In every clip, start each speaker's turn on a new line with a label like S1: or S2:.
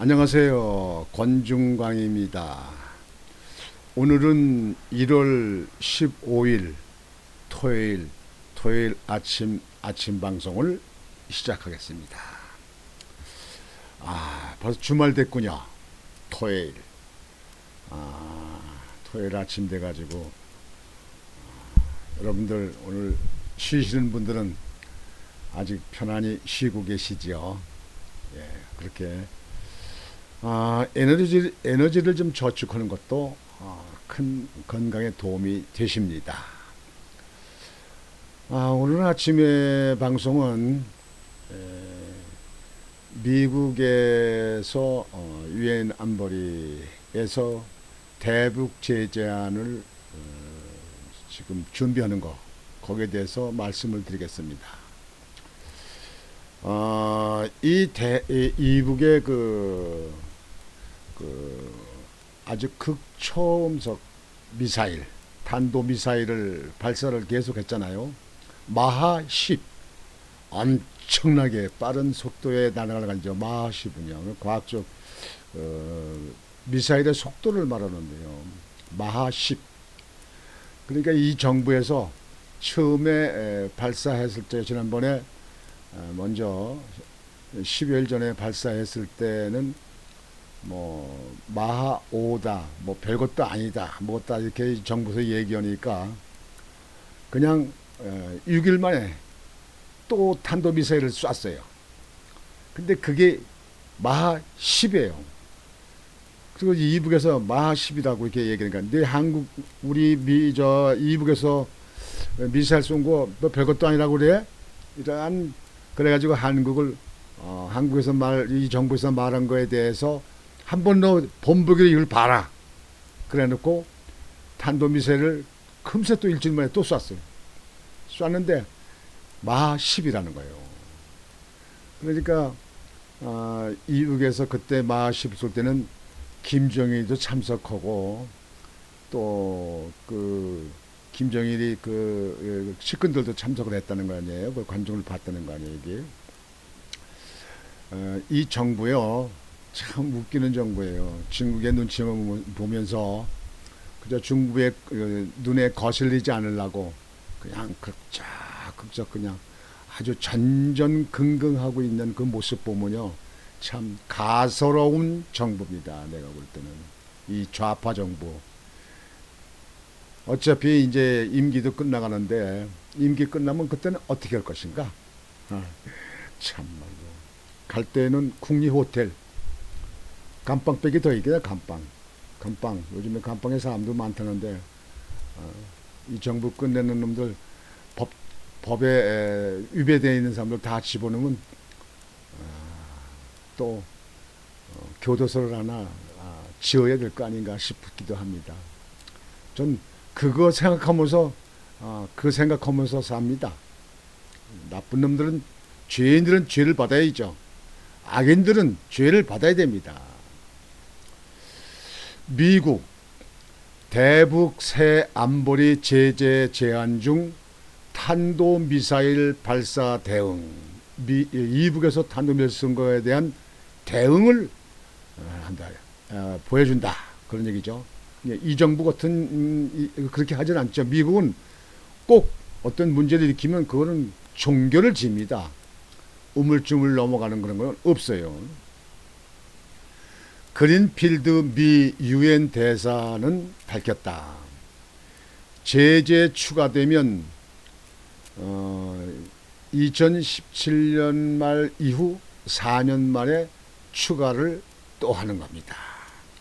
S1: 안녕하세요. 권중광입니다. 오늘은 1월 15일 토요일 아침 방송을 시작하겠습니다. 벌써 주말 됐군요. 토요일. 토요일 아침 돼가지고 여러분들 오늘 쉬시는 분들은 아직 편안히 쉬고 계시죠. 예, 그렇게 에너지를 좀 저축하는 것도 큰 건강에 도움이 되십니다. 오늘 아침에 방송은 미국에서 유엔 안보리에서 대북 제재안을 지금 준비하는 거 거기에 대해서 말씀을 드리겠습니다. 이북의 아주 극초음속 미사일, 탄도 미사일을 발사를 계속했잖아요. 마하 10, 엄청나게 빠른 속도에 날아가죠. 마하 10은요. 과학적 미사일의 속도를 말하는데요. 마하 10. 그러니까 이 정부에서 처음에 발사했을 때 지난번에 먼저 10여일 전에 발사했을 때는 뭐 마하 5다, 뭐 별것도 아니다, 뭐다 이렇게 정부에서 얘기하니까 그냥 6일 만에 또 탄도미사일을 쐈어요. 근데 그게 마하 10이에요. 그리고 이북에서 마하 10이라고 이렇게 얘기하니까 내 한국 우리 이북에서 미사일 쏜 거 뭐 별것도 아니라고 그래? 이러한 그래가지고 한국에서 이 정부에서 말한 거에 대해서 한 번 더 본보기로 이걸 봐라. 그래 놓고 탄도미사일을 금세 또 일주일 만에 또 쐈어요. 쐈는데 마하 10이라는 거예요. 그러니까 이북에서 그때 마하 10 쏠 때는 김정일도 참석하고 또 김정일이 측근들도 참석을 했다는 거 아니에요? 그 관중을 봤다는 거 아니에요, 이게? 이 정부요, 참 웃기는 정부예요. 중국의 눈치만 보면서 그저 중국의 눈에 거슬리지 않으려고 그냥 극적 그냥 아주 전전긍긍하고 있는 그 모습 보면요, 참 가소로운 정부입니다. 내가 볼 때는 이 좌파 정부. 어차피 이제 임기도 끝나가는데 임기 끝나면 그때는 어떻게 할 것인가? 참말로 갈 때는 국리호텔 감방백이 더 있겠네. 감방 요즘에 감방에 사람도 많다는데 이 정부 끝내는 놈들 법에 위배되어 있는 사람들 다 집어넣으면 또 교도소를 하나 지어야 될 거 아닌가 싶기도 합니다. 전 그거 생각하면서 삽니다. 나쁜 놈들은 죄인들은 죄를 받아야죠. 악인들은 죄를 받아야 됩니다. 미국 대북 새 안보리 제재 제한 중 탄도미사일 발사 대응, 이북에서 탄도미사일 쏜 거에 대한 대응을 보여준다, 그런 얘기죠. 이 정부 같은 그렇게 하진 않죠. 미국은 꼭 어떤 문제를 일으키면 그거는 종교를 집니다. 우물쭈물 넘어가는 그런 건 없어요. 그린필드 미 유엔 대사는 밝혔다. 제재 추가되면 2017년 말 이후 4년 만에 추가를 또 하는 겁니다.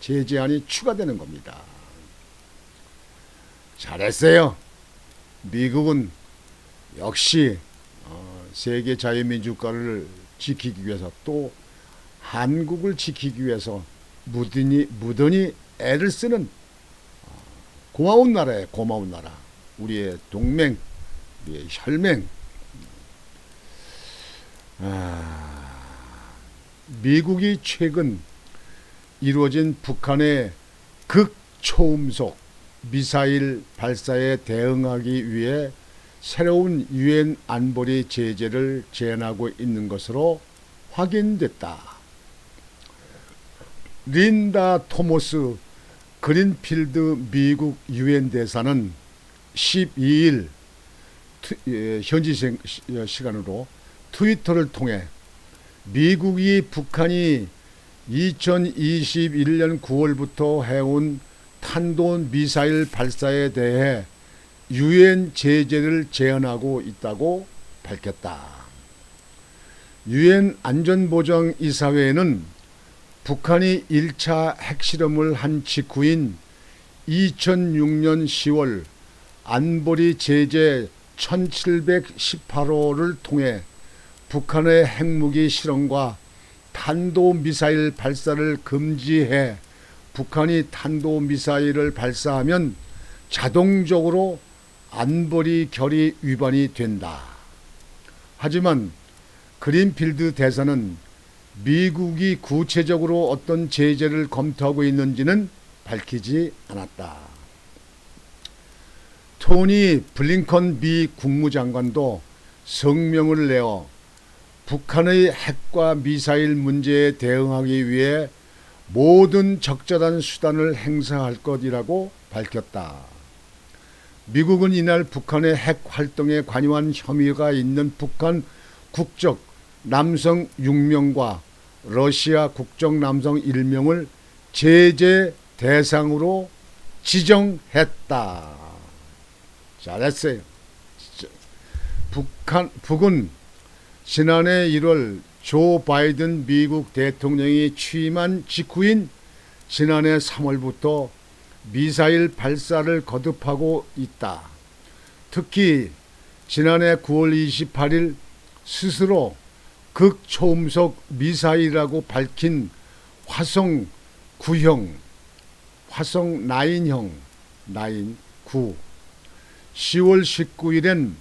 S1: 제재안이 추가되는 겁니다. 잘했어요. 미국은 역시 세계 자유민주국가를 지키기 위해서 또 한국을 지키기 위해서 무던히 애를 쓰는 고마운 나라예요. 고마운 나라. 우리의 동맹, 우리의 혈맹. 미국이 최근 이루어진 북한의 극초음속 미사일 발사에 대응하기 위해 새로운 유엔 안보리 제재를 제안하고 있는 것으로 확인됐다. 린다 토머스 그린필드 미국 유엔 대사는 12일 현지 시간으로 트위터를 통해 미국이 북한이 2021년 9월부터 해온 탄도미사일 발사에 대해 유엔 제재를 제안하고 있다고 밝혔다. 유엔 안전보장이사회는 북한이 1차 핵실험을 한 직후인 2006년 10월 안보리 제재 1718호를 통해 북한의 핵무기 실험과 탄도미사일 발사를 금지해 북한이 탄도미사일을 발사하면 자동적으로 안보리 결의 위반이 된다. 하지만 그린필드 대사는 미국이 구체적으로 어떤 제재를 검토하고 있는지는 밝히지 않았다. 토니 블링컨 미 국무장관도 성명을 내어 북한의 핵과 미사일 문제에 대응하기 위해 모든 적절한 수단을 행사할 것이라고 밝혔다. 미국은 이날 북한의 핵 활동에 관여한 혐의가 있는 북한 국적 남성 6명과 러시아 국적 남성 1명을 제재 대상으로 지정했다. 잘했어요. 북은 지난해 1월 조 바이든 미국 대통령이 취임한 직후인 지난해 3월부터 미사일 발사를 거듭하고 있다. 특히 지난해 9월 28일 스스로 극초음속 미사일이라고 밝힌 화성 9형, 화성 9형, 9, 10월 19일엔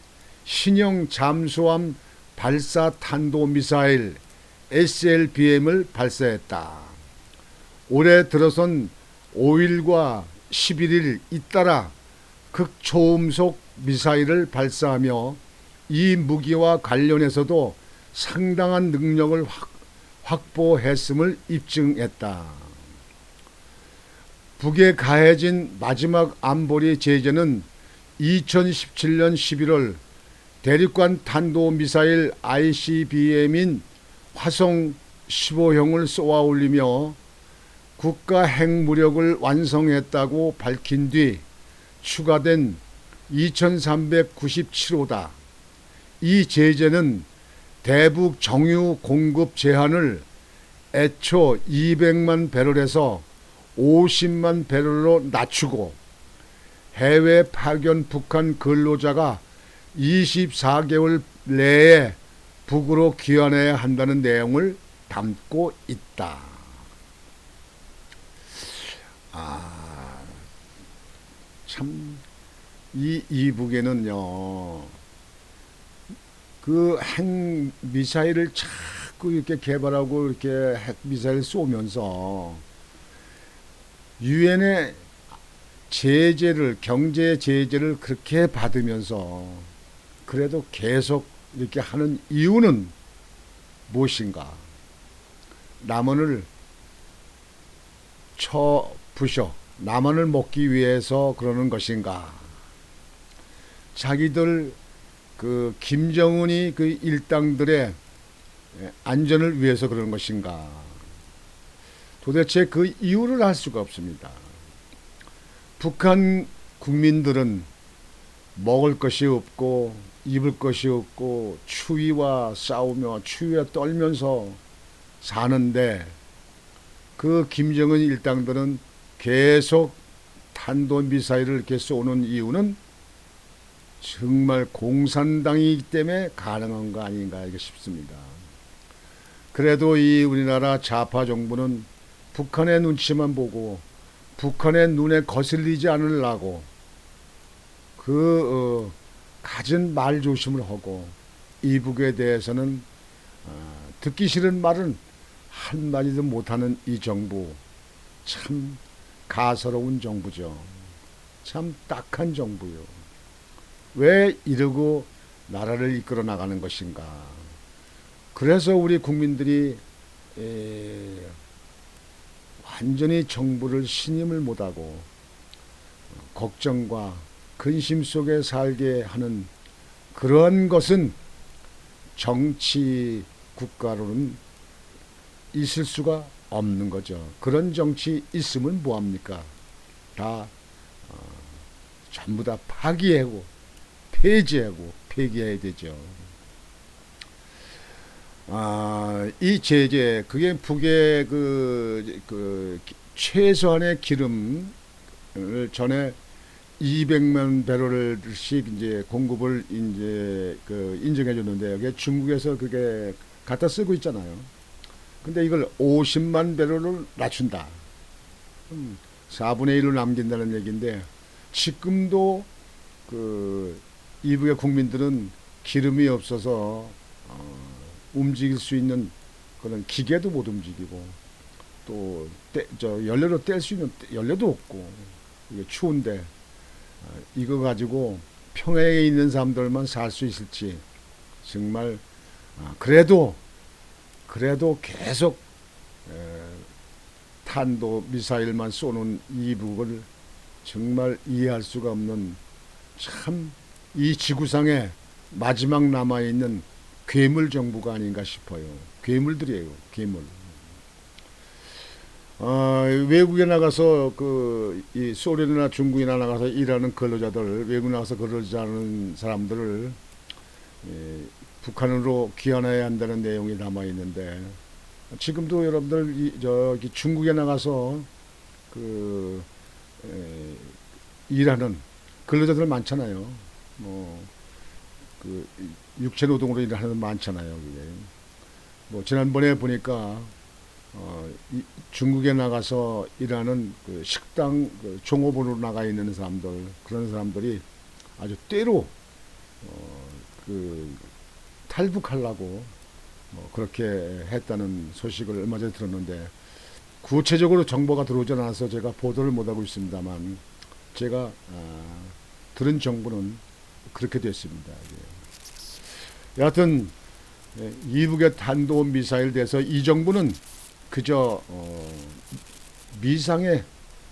S1: 신형 잠수함 발사 탄도미사일 SLBM을 발사했다. 올해 들어선 5일과 11일 잇따라 극초음속 미사일을 발사하며 이 무기와 관련해서도 상당한 능력을 확보했음을 입증했다. 북에 가해진 마지막 안보리 제재는 2017년 11월 대륙간 탄도미사일 ICBM인 화성 15형을 쏘아 올리며 국가 핵무력을 완성했다고 밝힌 뒤 추가된 2397호다. 이 제재는 대북 정유 공급 제한을 애초 200만 배럴에서 50만 배럴로 낮추고 해외 파견 북한 근로자가 24개월 내에 북으로 귀환해야 한다는 내용을 담고 있다. 참 이 이북에는요, 그 핵 미사일을 자꾸 이렇게 개발하고 이렇게 핵 미사일 쏘면서 유엔의 제재를, 경제 제재를 그렇게 받으면서 그래도 계속 이렇게 하는 이유는 무엇인가? 남한을 쳐부셔 남한을 먹기 위해서 그러는 것인가? 자기들 그 김정은이 그 일당들의 안전을 위해서 그러는 것인가? 도대체 그 이유를 알 수가 없습니다. 북한 국민들은 먹을 것이 없고 입을 것이 없고 추위와 싸우며 추위에 떨면서 사는데 그 김정은 일당들은 계속 탄도미사일을 이렇게 쏘는 이유는 정말 공산당이기 때문에 가능한 거 아닌가 싶습니다. 그래도 이 우리나라 좌파 정부는 북한의 눈치만 보고 북한의 눈에 거슬리지 않으려고 갖은 말 조심을 하고 이북에 대해서는 듣기 싫은 말은 한마디도 못하는 이 정부, 참 가소로운 정부죠. 참 딱한 정부요. 왜 이러고 나라를 이끌어 나가는 것인가? 그래서 우리 국민들이 완전히 정부를 신임을 못하고 걱정과 근심 속에 살게 하는 그러한 것은 정치 국가로는 있을 수가 없는 거죠. 그런 정치 있으면 뭐합니까? 다 전부 다 파기하고 폐지하고 폐기해야 되죠. 이 제재 그게 북의 그 최소한의 기름을 전에 200만 배럴씩 이제 공급을 이제 인정해 줬는데 이게 중국에서 그게 갖다 쓰고 있잖아요. 근데 이걸 50만 배럴을 낮춘다. 4분의 1로 남긴다는 얘기인데 지금도 그 이북의 국민들은 기름이 없어서 움직일 수 있는 그런 기계도 못 움직이고 또 연료로 뗄 수 있는 연료도 없고 이게 추운데 이거 가지고 평양에 있는 사람들만 살 수 있을지 정말 그래도 계속 탄도 미사일만 쏘는 이북을 정말 이해할 수가 없는 참 이 지구상에 마지막 남아있는 괴물 정부가 아닌가 싶어요. 괴물들이에요. 괴물. 외국에 나가서 이 소련이나 중국이나 나가서 일하는 근로자들, 외국 나가서 근로자하는 사람들을 북한으로 귀환해야 한다는 내용이 남아 있는데 지금도 여러분들 저기 중국에 나가서 일하는 근로자들 많잖아요. 육체 노동으로 일하는 많잖아요. 그게. 지난번에 보니까 중국에 나가서 일하는 식당 종업원으로 나가 있는 사람들 그런 사람들이 아주 때로 탈북하려고 그렇게 했다는 소식을 얼마 전에 들었는데 구체적으로 정보가 들어오지 않아서 제가 보도를 못하고 있습니다만 제가 들은 정보는 그렇게 됐습니다. 여하튼 이북의 탄도미사일 대해서 이 정부는 그저 미상의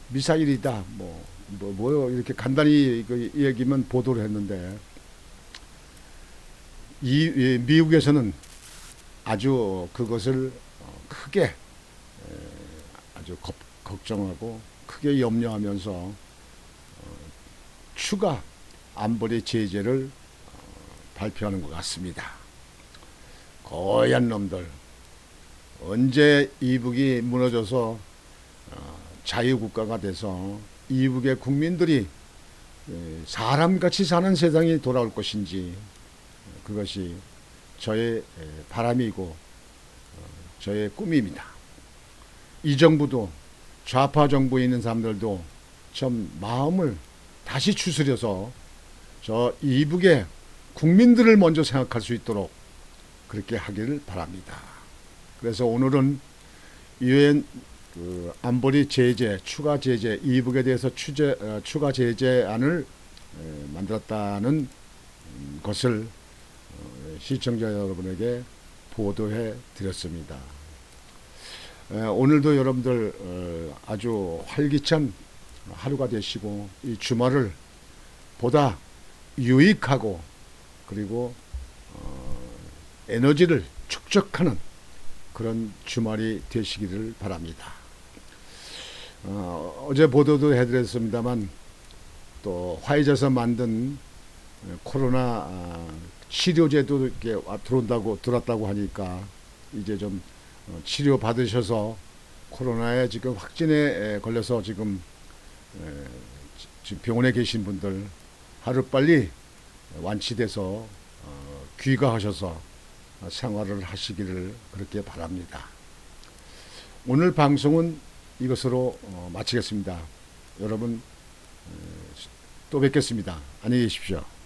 S1: 미사일이다 뭐 이렇게 간단히 얘기만 보도를 했는데 미국에서는 아주 그것을 크게 아주 걱정하고 크게 염려하면서 추가 안보리 제재를 발표하는 것 같습니다. 고얀 놈들 언제 이북이 무너져서 자유국가가 돼서 이북의 국민들이 사람같이 사는 세상이 돌아올 것인지 그것이 저의 바람이고 저의 꿈입니다. 이 정부도 좌파 정부에 있는 사람들도 좀 마음을 다시 추스려서 저 이북의 국민들을 먼저 생각할 수 있도록 그렇게 하기를 바랍니다. 그래서 오늘은 유엔 안보리 제재, 추가 제재, 이북에 대해서 추가 제재안을 만들었다는 것을 시청자 여러분에게 보도해 드렸습니다. 오늘도 여러분들 아주 활기찬 하루가 되시고 이 주말을 보다 유익하고 그리고 에너지를 축적하는 그런 주말이 되시기를 바랍니다. 어제 보도도 해드렸습니다만 또 화이자에서 만든 코로나 치료제도 이렇게 들어왔다고 하니까 이제 좀 치료 받으셔서 코로나에 지금 확진에 걸려서 지금 병원에 계신 분들 하루빨리 완치돼서 귀가하셔서 생활을 하시기를 그렇게 바랍니다. 오늘 방송은 이것으로 마치겠습니다. 여러분 또 뵙겠습니다. 안녕히 계십시오.